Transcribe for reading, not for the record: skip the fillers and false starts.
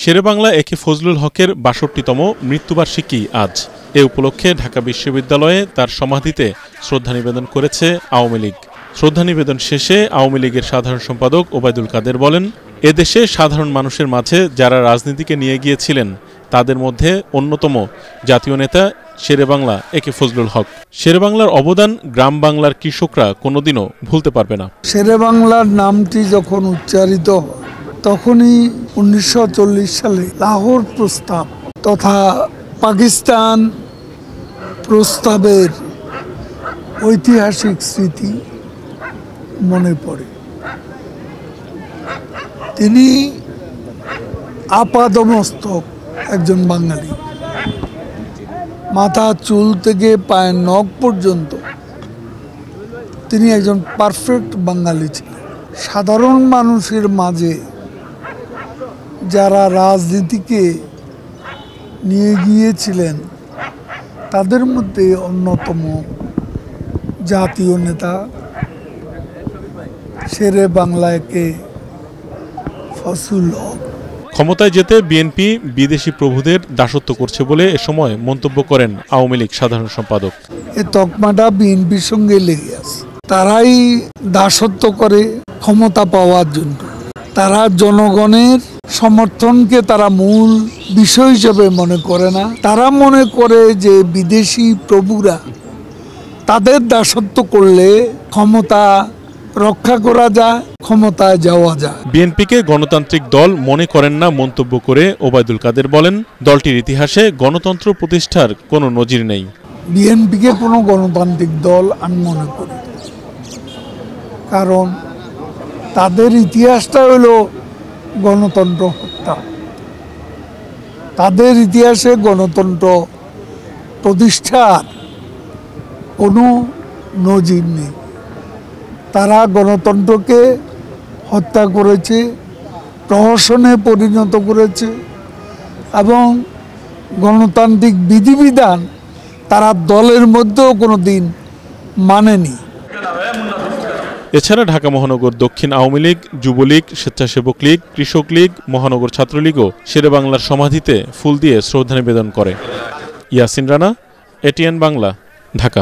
শেরেবাংলা একে ফজলুল হকের ৬২তম মৃত্যুবার্ষিকী আজ। এ উপলক্ষে ঢাকা বিশ্ববিদ্যালয়ে তার সমাধিতে শ্রদ্ধা নিবেদন করেছে আওয়ামী লীগ। শ্রদ্ধা নিবেদন শেষে আওয়ামী লীগের সাধারণ সম্পাদক ওবায়দুল কাদের বলেন, এদেশে সাধারণ মানুষের মাঝে যারা রাজনীতিকে নিয়ে গিয়েছিলেন তাদের মধ্যে অন্যতম জাতীয় নেতা শেরেবাংলা একে ফজলুল হক। শেরেবাংলার অবদান গ্রাম বাংলার কৃষকরা কোনোদিনও ভুলতে পারবে না। শেরেবাংলার নামটি যখন উচ্চারিত হয় তখনই ১৯৪০ সালে লাহোর প্রস্তাব তথা পাকিস্তান প্রস্তাবের ঐতিহাসিক স্মৃতি মনে পড়ে। তিনি আপাদমস্তক একজন বাঙালি, মাথা চুল থেকে পায়ের নখ পর্যন্ত তিনি একজন পারফেক্ট বাঙালি ছিলেন। সাধারণ মানুষের মাঝে যারা রাজনীতিকে নিয়ে গিয়েছিলেন তাদের মধ্যে অন্যতম জাতীয় নেতা শেরেবাংলাকে ফজলুল হক। ক্ষমতায় যেতে বিএনপি বিদেশি প্রভুদের দাসত্ব করছে বলে এ সময় মন্তব্য করেন আওয়ামী লীগ সাধারণ সম্পাদক। এ তকমাটা বিএনপির সঙ্গে লেগে আছে। তারাই দাসত্ব করে ক্ষমতা পাওয়ার জন্য। তারা জনগণের সমর্থনকে তারা মূল বিষয় হিসেবে মনে করে না। তারা মনে করে যে বিদেশি প্রভুরা তাদের দাসত্ব করলে ক্ষমতা রক্ষা করা যায়, ক্ষমতায় যাওয়া যায়। বিএনপিকে গণতান্ত্রিক দল মনে করেন না মন্তব্য করে ওবায়দুল কাদের বলেন, দলটির ইতিহাসে গণতন্ত্র প্রতিষ্ঠার কোনো নজির নেই। বিএনপিকে কোনো গণতান্ত্রিক দল আমি মনে করি, কারণ তাদের ইতিহাসটা হলো গণতন্ত্র হত্যা। তাদের ইতিহাসে গণতন্ত্র প্রতিষ্ঠার কোনো নজির নেই। তারা গণতন্ত্রকে হত্যা করেছে, প্রহসনে পরিণত করেছে এবং গণতান্ত্রিক বিধিবিধান তারা দলের মধ্যেও কোনো দিন মানেনি। এছাড়া ঢাকা মহানগর দক্ষিণ আওয়ামী লীগ, যুবলীগ, স্বেচ্ছাসেবক লীগ, কৃষক লীগ, মহানগর ছাত্রলীগও শেরেবাংলার সমাধিতে ফুল দিয়ে শ্রদ্ধা নিবেদন করে। ইয়াসিন রানা, এটিএন বাংলা, ঢাকা।